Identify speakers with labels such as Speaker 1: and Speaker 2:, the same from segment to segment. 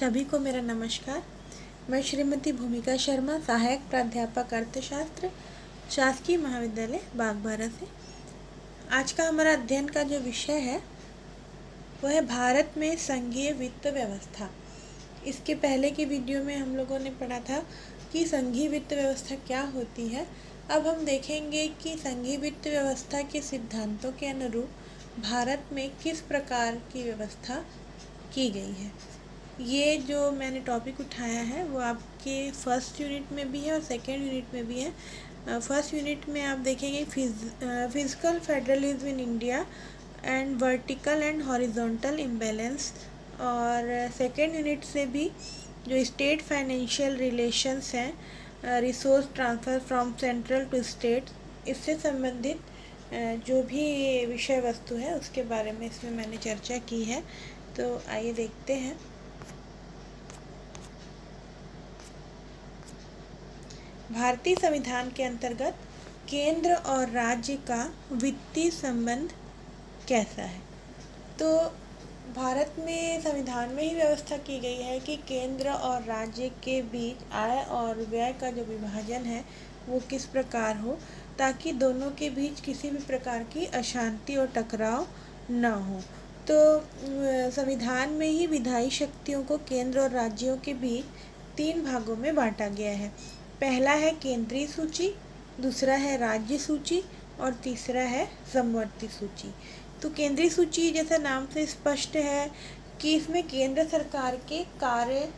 Speaker 1: सभी को मेरा नमस्कार। मैं श्रीमती भूमिका शर्मा, सहायक प्राध्यापक अर्थशास्त्र, शासकीय महाविद्यालय बागबाहरा से। आज का हमारा अध्ययन का जो विषय है वह है भारत में संघीय वित्त व्यवस्था। इसके पहले की वीडियो में हम लोगों ने पढ़ा था कि संघीय वित्त व्यवस्था क्या होती है। अब हम देखेंगे कि संघीय वित्त व्यवस्था के सिद्धांतों के अनुरूप भारत में किस प्रकार की व्यवस्था की गई है। ये जो मैंने टॉपिक उठाया है वो आपके फर्स्ट यूनिट में भी है और सेकेंड यूनिट में भी है। फर्स्ट यूनिट में आप देखेंगे physical federalism in India and vertical and horizontal imbalance, और सेकेंड यूनिट से भी जो स्टेट फाइनेंशियल रिलेशंस हैं, resource transfer from central to state, इससे संबंधित जो भी विषय वस्तु है उसके बारे में इसमें मैंने चर्चा की है। तो आइए देखते हैं। भारतीय संविधान के अंतर्गत केंद्र और राज्य का वित्तीय संबंध कैसा है। तो भारत में संविधान में ही व्यवस्था की गई है कि केंद्र और राज्य के बीच आय और व्यय का जो विभाजन है वो किस प्रकार हो, ताकि दोनों के बीच किसी भी प्रकार की अशांति और टकराव न हो। तो संविधान में ही विधायी शक्तियों को केंद्र और राज्यों के बीच 3 भागों में बांटा गया है। पहला है केंद्रीय सूची, दूसरा है राज्य सूची और तीसरा है समवर्ती सूची। तो केंद्रीय सूची जैसा नाम से स्पष्ट है कि इसमें केंद्र सरकार के कार्य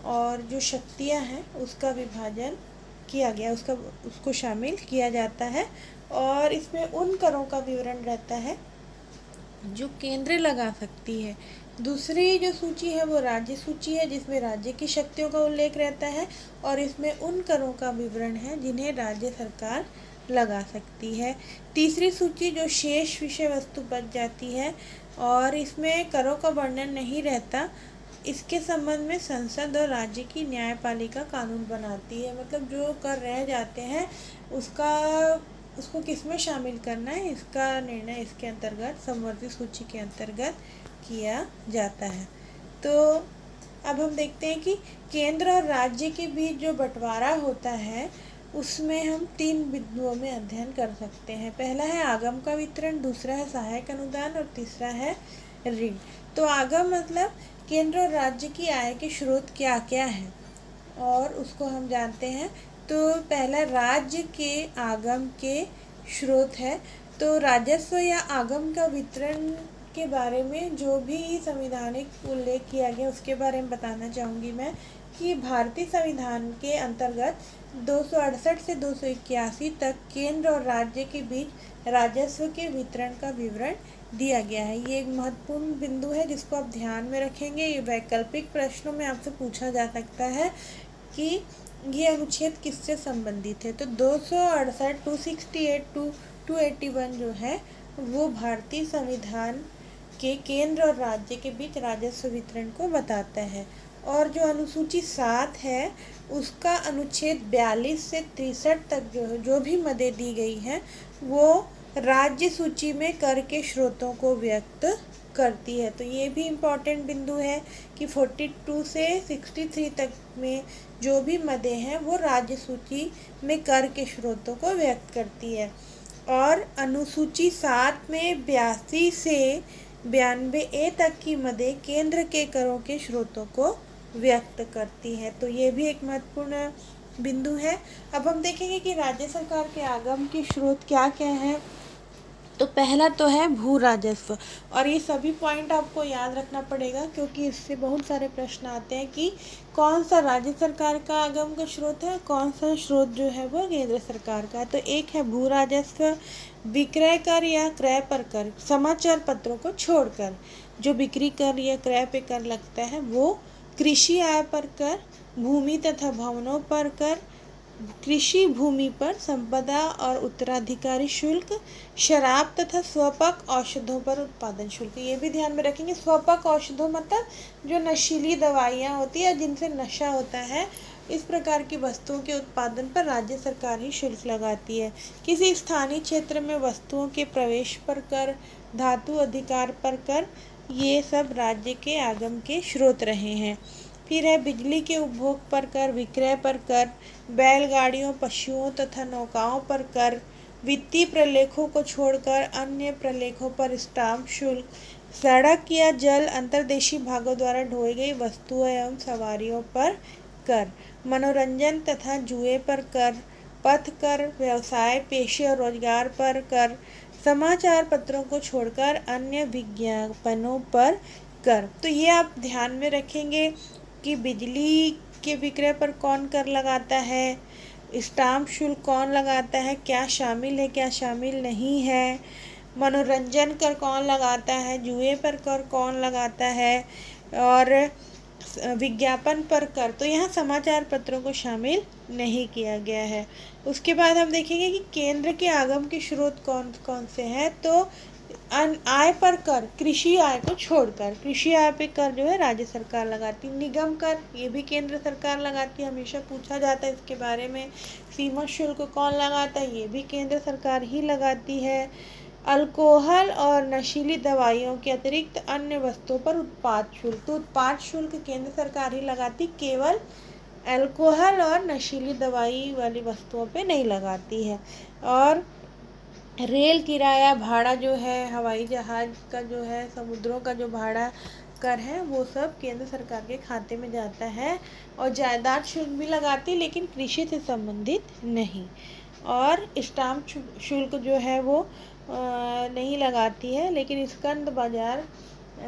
Speaker 1: और जो शक्तियां हैं उसका विभाजन किया गया, उसको शामिल किया जाता है, और इसमें उन करों का विवरण रहता है जो केंद्र लगा सकती है। दूसरी जो सूची है वो राज्य सूची है, जिसमें राज्य की शक्तियों का उल्लेख रहता है, और इसमें उन करों का विवरण है जिन्हें राज्य सरकार लगा सकती है। तीसरी सूची जो शेष विषय वस्तु बच जाती है और इसमें करों का वर्णन नहीं रहता, इसके संबंध में संसद और राज्य की न्यायपालिका कानून बनाती है। मतलब जो कर रह जाते हैं उसको किस में शामिल करना है, इसका निर्णय इसके अंतर्गत समवर्ती सूची के अंतर्गत किया जाता है। तो अब हम देखते हैं कि केंद्र और राज्य के बीच जो बंटवारा होता है उसमें हम 3 बिंदुओं में अध्ययन कर सकते हैं। पहला है आगम का वितरण, दूसरा है सहायक अनुदान और तीसरा है ऋण। तो आगम मतलब केंद्र और राज्य की आय के स्रोत क्या क्या हैं और उसको हम जानते हैं। तो पहला राज्य के आगम के स्रोत है। तो राजस्व या आगम का वितरण के बारे में जो भी संवैधानिक उल्लेख किया गया उसके बारे में बताना चाहूँगी मैं कि भारतीय संविधान के अंतर्गत 268 से 281 तक केंद्र और राज्य के बीच राजस्व के वितरण का विवरण दिया गया है। ये एक महत्वपूर्ण बिंदु है जिसको आप ध्यान में रखेंगे। ये वैकल्पिक प्रश्नों में आपसे पूछा जा सकता है कि ये अनुच्छेद किससे संबंधित है। तो 268, 268 टू 281 जो है वो भारतीय संविधान के केंद्र और राज्य के बीच राजस्व वितरण को बताता है। और जो अनुसूची 7 है उसका अनुच्छेद 42 से 63 तक जो भी मदें दी गई हैं वो राज्य सूची में कर के स्रोतों को व्यक्त करती है। तो ये भी इम्पॉर्टेंट बिंदु है कि 42 से 63 तक में जो भी मदें हैं वो राज्य सूची में कर के स्रोतों को व्यक्त करती है। और अनुसूची 7 में 82 से 92A तक की मदें केंद्र के करों के स्रोतों को व्यक्त करती है। तो ये भी एक महत्वपूर्ण बिंदु है। अब हम देखेंगे कि राज्य सरकार के आगम के स्रोत क्या क्या हैं। तो पहला तो है भू राजस्व, और ये सभी पॉइंट आपको याद रखना पड़ेगा क्योंकि इससे बहुत सारे प्रश्न आते हैं कि कौन सा राज्य सरकार का आगम का स्रोत है, कौन सा स्रोत जो है वो केंद्र सरकार का। तो एक है भू राजस्व, विक्रय कर या क्रय पर कर, समाचार पत्रों को छोड़कर जो बिक्री कर या क्रय पे कर लगता है वो, कृषि आय पर कर, भूमि तथा भवनों पर कर, कृषि भूमि पर संपदा और उत्तराधिकारी शुल्क, शराब तथा स्वपक औषधों पर उत्पादन शुल्क। ये भी ध्यान में रखेंगे। स्वपक औषधों मतलब जो नशीली दवाइयाँ होती है जिनसे नशा होता है, इस प्रकार की वस्तुओं के उत्पादन पर राज्य सरकार ही शुल्क लगाती है। किसी स्थानीय क्षेत्र में वस्तुओं के प्रवेश पर कर, धातु अधिकार पर कर, ये सब राज्य के आगम के स्रोत रहे हैं। फिर है बिजली के उपभोग पर कर, विक्रय पर कर, बैलगाड़ियों, पशुओं तथा नौकाओं पर कर, वित्तीय प्रलेखों को छोड़कर अन्य प्रलेखों पर स्टाम्प शुल्क, सड़क या जल अंतर्देशीय भागों द्वारा ढोई गई वस्तुओं एवं सवारियों पर कर, मनोरंजन तथा जुए पर कर, पथ कर, व्यवसाय, पेशे और रोजगार पर कर, समाचार पत्रों को छोड़कर अन्य विज्ञापनों पर कर। तो ये आप ध्यान में रखेंगे कि बिजली के विक्रय पर कौन कर लगाता है, स्टाम्प शुल्क कौन लगाता है, क्या शामिल है क्या शामिल नहीं है, मनोरंजन कर कौन लगाता है, जुए पर कर कौन लगाता है, और विज्ञापन पर कर। तो यहाँ समाचार पत्रों को शामिल नहीं किया गया है। उसके बाद हम देखेंगे कि केंद्र के आगम के स्रोत कौन कौन से हैं। तो आय पर कर, कृषि आय को छोड़कर, कृषि आय पे कर जो है राज्य सरकार लगाती। निगम कर, ये भी केंद्र सरकार लगाती है, हमेशा पूछा जाता है इसके बारे में। सीमा शुल्क कौन लगाता है, ये भी केंद्र सरकार ही लगाती है। अल्कोहल और नशीली दवाइयों के अतिरिक्त अन्य वस्तुओं पर उत्पाद शुल्क, तो उत्पाद शुल्क केंद्र सरकार ही लगाती, केवल अल्कोहल और नशीली दवाई वाली वस्तुओं पे नहीं लगाती है। और रेल किराया भाड़ा जो है, हवाई जहाज़ का जो है, समुद्रों का जो भाड़ा कर है, वो सब केंद्र सरकार के खाते में जाता है। और जायदाद शुल्क भी लगाती, लेकिन कृषि से संबंधित नहीं। और स्टाम्प शुल्क जो है वो नहीं लगाती है, लेकिन स्कंद बाज़ार,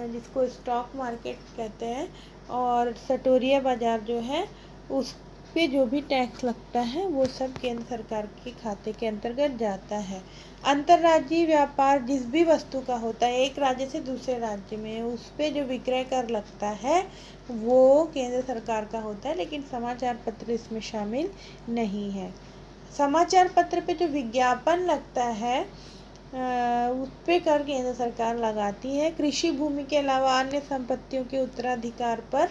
Speaker 1: जिसको स्टॉक मार्केट कहते हैं, और सटोरिया बाज़ार जो है, उस पे जो भी टैक्स लगता है वो सब केंद्र सरकार के खाते के अंतर्गत जाता है। अंतर्राज्यीय व्यापार जिस भी वस्तु का होता है एक राज्य से दूसरे राज्य में, उस पे जो विक्रय कर लगता है वो केंद्र सरकार का होता है, लेकिन समाचार पत्र इसमें शामिल नहीं है। समाचार पत्र पे जो विज्ञापन लगता है उस पे कर केंद्र सरकार लगाती है। कृषि भूमि के अलावा अन्य संपत्तियों के उत्तराधिकार पर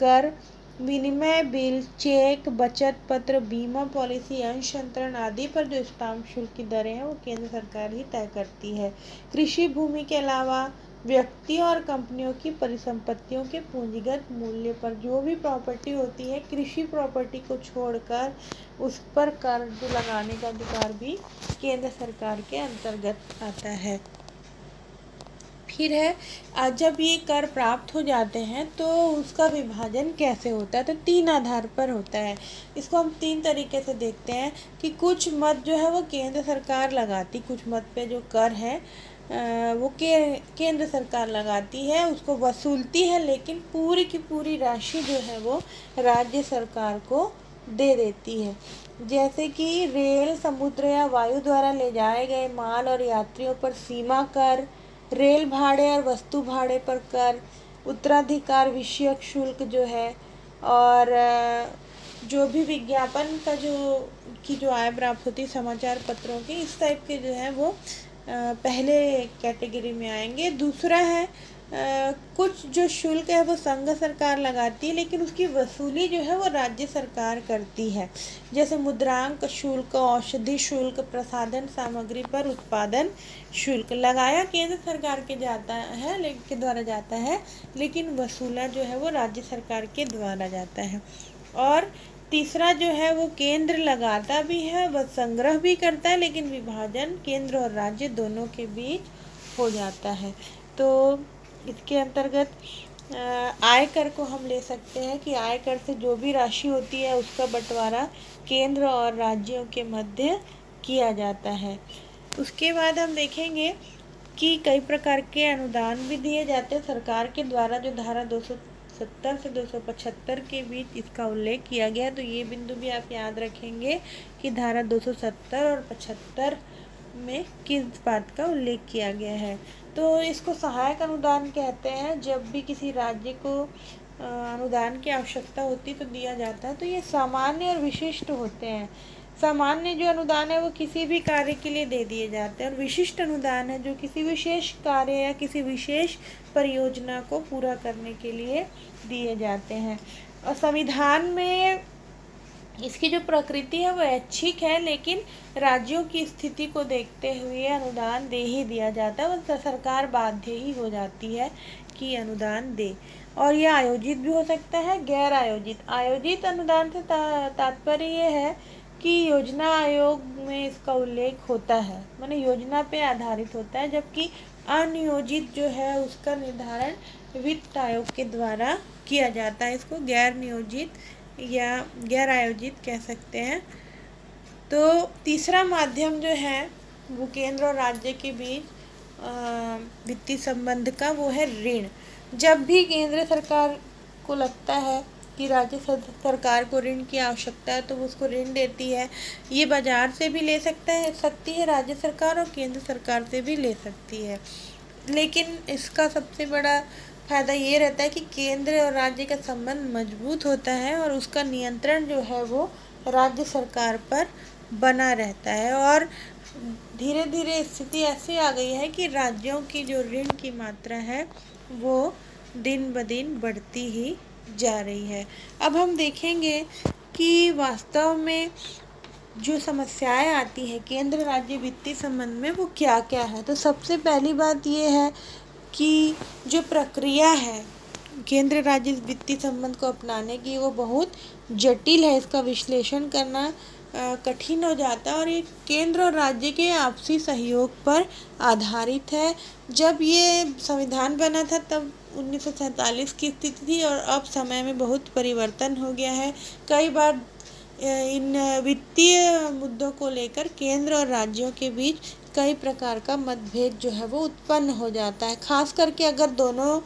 Speaker 1: कर, विनिमय बिल, चेक, बचत पत्र, बीमा पॉलिसी, अंश अंतरण आदि पर जो स्टाम्प शुल्क की दरें हैं वो केंद्र सरकार ही तय करती है। कृषि भूमि के अलावा व्यक्तियों और कंपनियों की परिसंपत्तियों के पूंजीगत मूल्य पर जो भी प्रॉपर्टी होती है, कृषि प्रॉपर्टी को छोड़कर उस पर कर जो लगाने का अधिकार भी केंद्र सरकार के अंतर्गत आता है। फिर है जब ये कर प्राप्त हो जाते हैं तो उसका विभाजन कैसे होता है, तो 3 आधार पर होता है। इसको हम 3 तरीके से देखते हैं कि कुछ मद जो है वो केंद्र सरकार लगाती, कुछ मद पे जो कर है वो केंद्र सरकार लगाती है, उसको वसूलती है, लेकिन पूरी की पूरी राशि जो है वो राज्य सरकार को दे देती है। जैसे कि रेल, समुद्र या वायु द्वारा ले जाए गए माल और यात्रियों पर सीमा कर, रेल भाड़े और वस्तु भाड़े पर कर, उत्तराधिकार विषयक शुल्क जो है, और जो भी विज्ञापन का जो आय प्राप्त होती है समाचार पत्रों की, इस टाइप के जो है वो पहले कैटेगरी में आएंगे। दूसरा है कुछ जो शुल्क है वो संघ सरकार लगाती है, लेकिन उसकी वसूली जो है वो राज्य सरकार करती है। जैसे मुद्रांक शुल्क, औषधि शुल्क, प्रसाधन सामग्री पर उत्पादन शुल्क लगाया केंद्र सरकार के द्वारा जाता है, लेकिन वसूला जो है वो राज्य सरकार के द्वारा जाता है। और तीसरा जो है वो केंद्र लगाता भी है, वह संग्रह भी करता है, लेकिन विभाजन केंद्र और राज्य दोनों के बीच हो जाता है। तो इसके अंतर्गत आयकर को हम ले सकते हैं कि आयकर से जो भी राशि होती है उसका बंटवारा केंद्र और राज्यों के मध्य किया जाता है। उसके बाद हम देखेंगे कि कई प्रकार के अनुदान भी दिए जाते हैं सरकार के द्वारा, जो धारा 270 से 275 के बीच इसका उल्लेख किया गया है। तो ये बिंदु भी आप याद रखेंगे कि धारा 270 और 75 में किस बात का उल्लेख किया गया है। तो इसको सहायक अनुदान कहते हैं। जब भी किसी राज्य को अनुदान की आवश्यकता होती तो दिया जाता है। तो ये सामान्य और विशिष्ट होते हैं। सामान्य जो अनुदान है वो किसी भी कार्य के लिए दे दिए जाते हैं, और विशिष्ट अनुदान है जो किसी विशेष कार्य या किसी विशेष परियोजना को पूरा करने के लिए दिए जाते हैं। और संविधान में इसकी जो प्रकृति है वो ऐच्छिक है, लेकिन राज्यों की स्थिति को देखते हुए अनुदान दे ही दिया जाता है, वो सरकार बाध्य ही हो जाती है कि अनुदान दे। और यह आयोजित भी हो सकता है, गैर आयोजित। आयोजित अनुदान से तात्पर्य ये है कि योजना आयोग में इसका उल्लेख होता है, माने योजना पे आधारित होता है, जबकि अनियोजित जो है उसका निर्धारण वित्त आयोग के द्वारा किया जाता है। इसको गैर नियोजित या गैर आयोजित कह सकते हैं। तो तीसरा माध्यम जो है वो केंद्र और राज्य के बीच वित्तीय संबंध का, वो है ऋण। जब भी केंद्र सरकार को लगता है कि राज्य सरकार को ऋण की आवश्यकता है तो वो उसको ऋण देती है। ये बाजार से भी ले सकती है राज्य सरकार, और केंद्र सरकार से भी ले सकती है। लेकिन इसका सबसे बड़ा फ़ायदा ये रहता है कि केंद्र और राज्य का संबंध मजबूत होता है और उसका नियंत्रण जो है वो राज्य सरकार पर बना रहता है। और धीरे धीरे स्थिति ऐसी आ गई है कि राज्यों की जो ऋण की मात्रा है वो दिन ब दिन बढ़ती ही जा रही है। अब हम देखेंगे कि वास्तव में जो समस्याएं आती है केंद्र राज्य वित्तीय संबंध में वो क्या क्या है। तो सबसे पहली बात ये है कि जो प्रक्रिया है केंद्र राज्य वित्तीय संबंध को अपनाने की, वो बहुत जटिल है। इसका विश्लेषण करना कठिन हो जाता है और ये केंद्र और राज्य के आपसी सहयोग पर आधारित है। जब ये संविधान बना था तब 1947 की स्थिति थी और अब समय में बहुत परिवर्तन हो गया है। कई बार इन वित्तीय मुद्दों को लेकर केंद्र और राज्यों के बीच कई प्रकार का मतभेद जो है वो उत्पन्न हो जाता है, खास करके अगर दोनों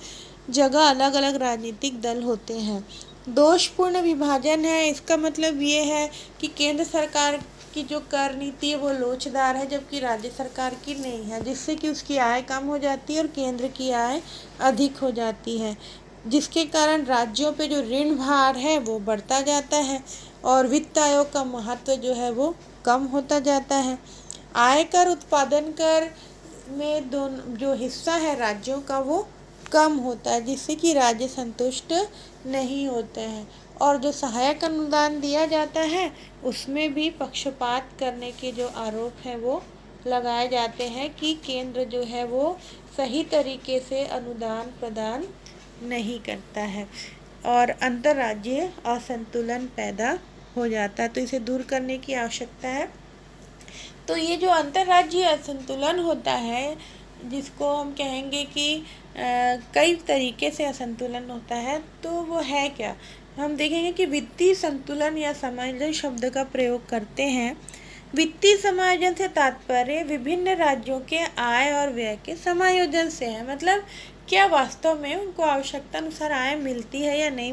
Speaker 1: जगह अलग अलग राजनीतिक दल होते हैं। दोषपूर्ण विभाजन है, इसका मतलब ये है कि केंद्र सरकार की जो कर नीति है वो लोचदार है जबकि राज्य सरकार की नहीं है, जिससे कि उसकी आय कम हो जाती है और केंद्र की आय अधिक हो जाती है, जिसके कारण राज्यों पे जो ऋण भार है वो बढ़ता जाता है और वित्त आयोग का महत्व जो है वो कम होता जाता है। आयकर उत्पादन कर में दोनों जो हिस्सा है राज्यों का वो कम होता है, जिससे कि राज्य संतुष्ट नहीं होते हैं। और जो सहायक अनुदान दिया जाता है उसमें भी पक्षपात करने के जो आरोप हैं वो लगाए जाते हैं कि केंद्र जो है वो सही तरीके से अनुदान प्रदान नहीं करता है और अंतर्राज्यीय असंतुलन पैदा हो जाता है। तो इसे दूर करने की आवश्यकता है। तो ये जो अंतर्राज्यीय असंतुलन होता है, जिसको हम कहेंगे कि कई तरीके से असंतुलन होता है, तो वो है क्या। हम देखेंगे कि वित्तीय संतुलन या समायोजन शब्द का प्रयोग करते हैं। वित्तीय समायोजन से तात्पर्य विभिन्न राज्यों के आय और व्यय के समायोजन से है। मतलब क्या वास्तव में उनको आवश्यकता अनुसार आय मिलती है या नहीं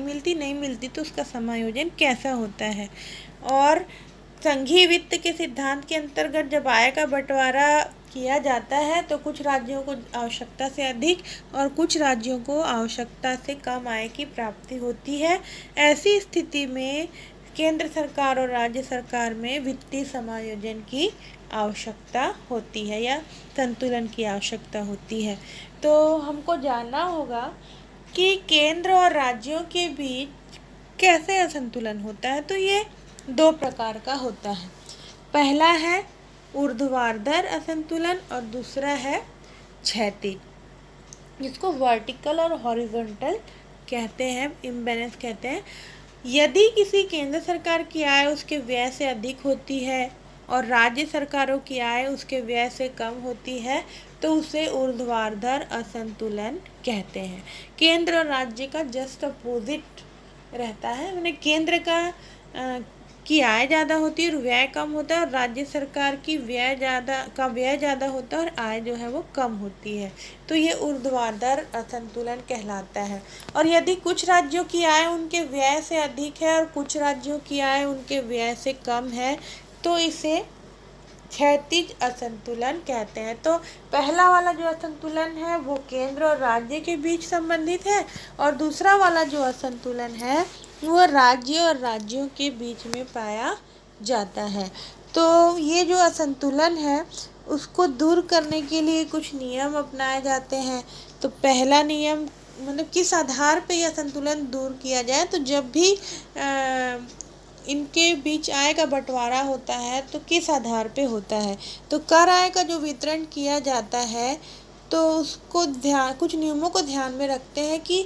Speaker 1: मिलती तो उसका समायोजन कैसा होता है। और संघीय वित्त के सिद्धांत के अंतर्गत जब आय का बंटवारा किया जाता है तो कुछ राज्यों को आवश्यकता से अधिक और कुछ राज्यों को आवश्यकता से कम आय की प्राप्ति होती है। ऐसी स्थिति में केंद्र सरकार और राज्य सरकार में वित्तीय समायोजन की आवश्यकता होती है या संतुलन की आवश्यकता होती है। तो हमको जानना होगा कि केंद्र और राज्यों के बीच कैसे असंतुलन होता है। तो ये दो प्रकार का होता है। पहला है ऊर्ध्वाधर असंतुलन और दूसरा है क्षैतिज, जिसको वर्टिकल और हॉरिजॉन्टल कहते हैं, इम्बैलेंस कहते हैं। यदि किसी केंद्र सरकार की आय उसके व्यय से अधिक होती है और राज्य सरकारों की आय उसके व्यय से कम होती है तो उसे ऊर्ध्वाधर असंतुलन कहते हैं। केंद्र और राज्य का जस्ट अपोजिट रहता है, माने केंद्र की आय ज़्यादा होती है और व्यय कम होता है और राज्य सरकार की व्यय ज़्यादा होता है और आय जो है वो कम होती है। तो ये ऊर्ध्वाधर असंतुलन कहलाता है। और यदि कुछ राज्यों की आय उनके व्यय से अधिक है और कुछ राज्यों की आय उनके व्यय से कम है तो इसे क्षैतिज असंतुलन कहते हैं। तो पहला वाला जो असंतुलन है वो केंद्र और राज्य के बीच संबंधित है और दूसरा वाला जो असंतुलन है वो राज्य और राज्यों के बीच में पाया जाता है। तो ये जो असंतुलन है उसको दूर करने के लिए कुछ नियम अपनाए जाते हैं। तो पहला नियम, मतलब किस आधार पे यह संतुलन दूर किया जाए, तो जब भी इनके बीच आय का बंटवारा होता है तो किस आधार पे होता है। तो कर आय का जो वितरण किया जाता है तो उसको कुछ नियमों को ध्यान में रखते हैं कि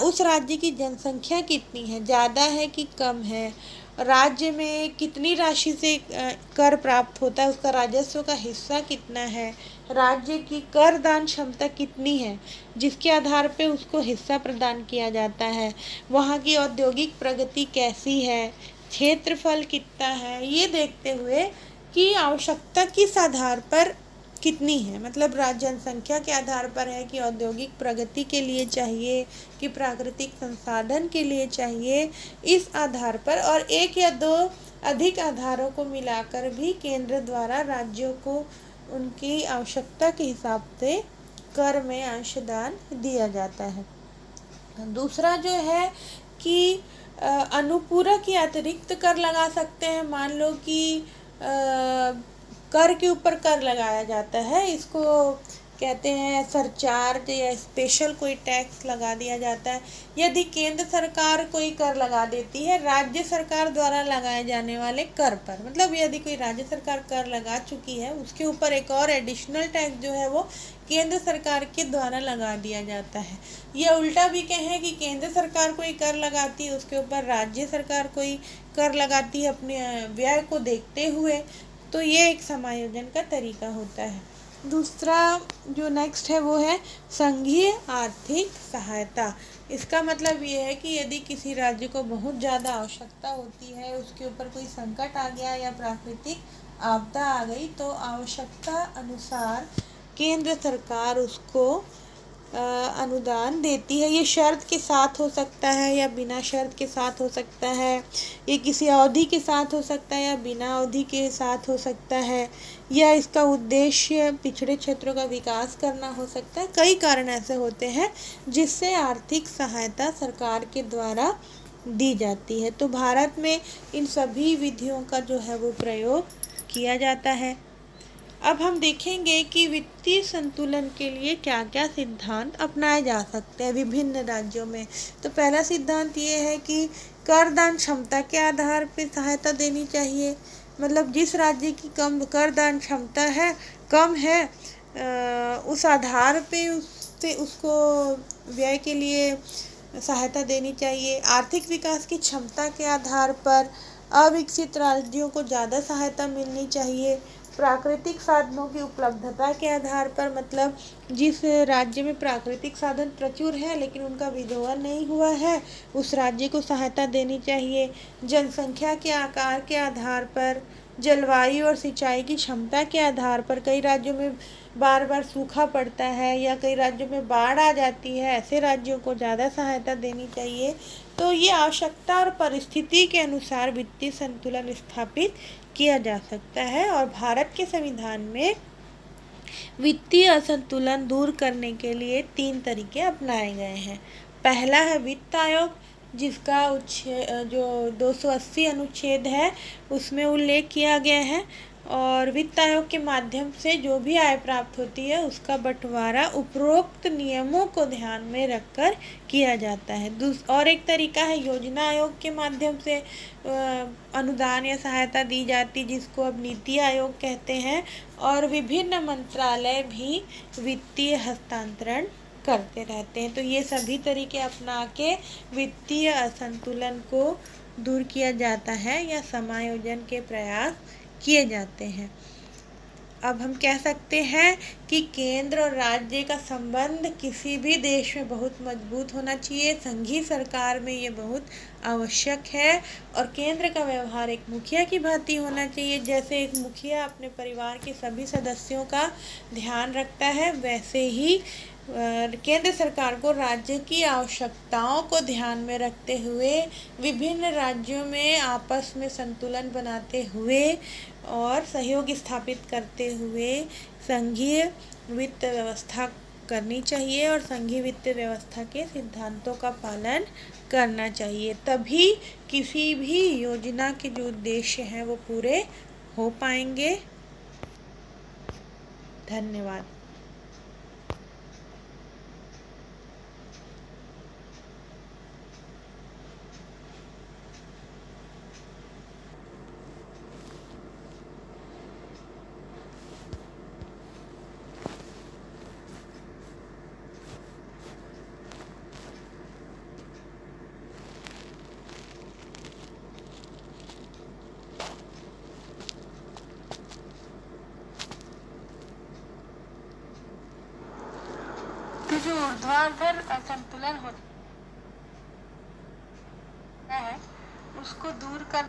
Speaker 1: उस राज्य की जनसंख्या कितनी है, ज़्यादा है कि कम है, राज्य में कितनी राशि से कर प्राप्त होता है, उसका राजस्व का हिस्सा कितना है, राज्य की कर दान क्षमता कितनी है जिसके आधार पे उसको हिस्सा प्रदान किया जाता है, वहाँ की औद्योगिक प्रगति कैसी है, क्षेत्रफल कितना है, ये देखते हुए कि आवश्यकता किस आधार पर कितनी है, मतलब जनसंख्या के आधार पर है कि औद्योगिक प्रगति के लिए चाहिए कि प्राकृतिक संसाधन के लिए चाहिए, इस आधार पर और एक या दो अधिक आधारों को मिलाकर भी केंद्र द्वारा राज्यों को उनकी आवश्यकता के हिसाब से कर में अंशदान दिया जाता है। दूसरा जो है कि अनुपूरक या अतिरिक्त कर लगा सकते हैं। मान लो कि कर के ऊपर कर लगाया जाता है, इसको कहते हैं सरचार्ज या स्पेशल कोई टैक्स लगा दिया जाता है। यदि केंद्र सरकार कोई कर लगा देती है राज्य सरकार द्वारा लगाए जाने वाले कर पर, मतलब यदि कोई राज्य सरकार कर लगा चुकी है उसके ऊपर एक और एडिशनल टैक्स जो है वो केंद्र सरकार के द्वारा लगा दिया जाता है। या उल्टा भी कहें कि केंद्र सरकार कोई कर लगाती है उसके ऊपर राज्य सरकार कोई कर लगाती है अपने व्यय को देखते हुए, तो ये एक समायोजन का तरीका होता है। दूसरा जो नेक्स्ट है वो है संघीय आर्थिक सहायता। इसका मतलब ये है कि यदि किसी राज्य को बहुत ज़्यादा आवश्यकता होती है, उसके ऊपर कोई संकट आ गया या प्राकृतिक आपदा आ गई, तो आवश्यकता अनुसार केंद्र सरकार उसको अनुदान देती है। ये शर्त के साथ हो सकता है या बिना शर्त के साथ हो सकता है, ये किसी अवधि के साथ हो सकता है या बिना अवधि के साथ हो सकता है, या इसका उद्देश्य पिछड़े क्षेत्रों का विकास करना हो सकता है। कई कारण ऐसे होते हैं जिससे आर्थिक सहायता सरकार के द्वारा दी जाती है। तो भारत में इन सभी विधियों का जो है वो प्रयोग किया जाता है। अब हम देखेंगे कि वित्तीय संतुलन के लिए क्या क्या सिद्धांत अपनाए जा सकते हैं विभिन्न राज्यों में। तो पहला सिद्धांत ये है कि करदान क्षमता के आधार पर सहायता देनी चाहिए, मतलब जिस राज्य की कम करदान क्षमता है, कम है, उस आधार पे उसको व्यय के लिए सहायता देनी चाहिए। आर्थिक विकास की क्षमता के आधार पर अविकसित राज्यों को ज़्यादा सहायता मिलनी चाहिए। प्राकृतिक साधनों की उपलब्धता के आधार पर, मतलब जिस राज्य में प्राकृतिक साधन प्रचुर है लेकिन उनका विदोहन नहीं हुआ है, उस राज्य को सहायता देनी चाहिए। जनसंख्या के आकार के आधार पर, जलवायु और सिंचाई की क्षमता के आधार पर, कई राज्यों में बार बार सूखा पड़ता है या कई राज्यों में बाढ़ आ जाती है, ऐसे राज्यों को ज़्यादा सहायता देनी चाहिए। तो ये आवश्यकता और परिस्थिति के अनुसार वित्तीय संतुलन स्थापित किया जा सकता है। और भारत के संविधान में वित्तीय असंतुलन दूर करने के लिए 3 तरीके अपनाए गए हैं। पहला है वित्त आयोग, जिसका जो 280 अनुच्छेद है उसमें उल्लेख किया गया है, और वित्त आयोग के माध्यम से जो भी आय प्राप्त होती है उसका बंटवारा उपरोक्त नियमों को ध्यान में रखकर किया जाता है। और एक तरीका है योजना आयोग के माध्यम से अनुदान या सहायता दी जाती, जिसको अब नीति आयोग कहते हैं, और विभिन्न मंत्रालय भी वित्तीय हस्तांतरण करते रहते हैं। तो ये सभी तरीके अपना के वित्तीय असंतुलन को दूर किया जाता है या समायोजन के प्रयास किए जाते हैं। अब हम कह सकते हैं कि केंद्र और राज्य का संबंध किसी भी देश में बहुत मजबूत होना चाहिए। संघीय सरकार में ये बहुत आवश्यक है, और केंद्र का व्यवहार एक मुखिया की भांति होना चाहिए। जैसे एक मुखिया अपने परिवार के सभी सदस्यों का ध्यान रखता है, वैसे ही केंद्र सरकार को राज्य की आवश्यकताओं को ध्यान में रखते हुए विभिन्न राज्यों में आपस में संतुलन बनाते हुए और सहयोग स्थापित करते हुए संघीय वित्त व्यवस्था करनी चाहिए, और संघीय वित्त व्यवस्था के सिद्धांतों का पालन करना चाहिए। तभी किसी भी योजना के जो उद्देश्य हैं वो पूरे हो पाएंगे। धन्यवाद। तो जो ऊर्ध्वाधर असंतुलन होता है उसको दूर कर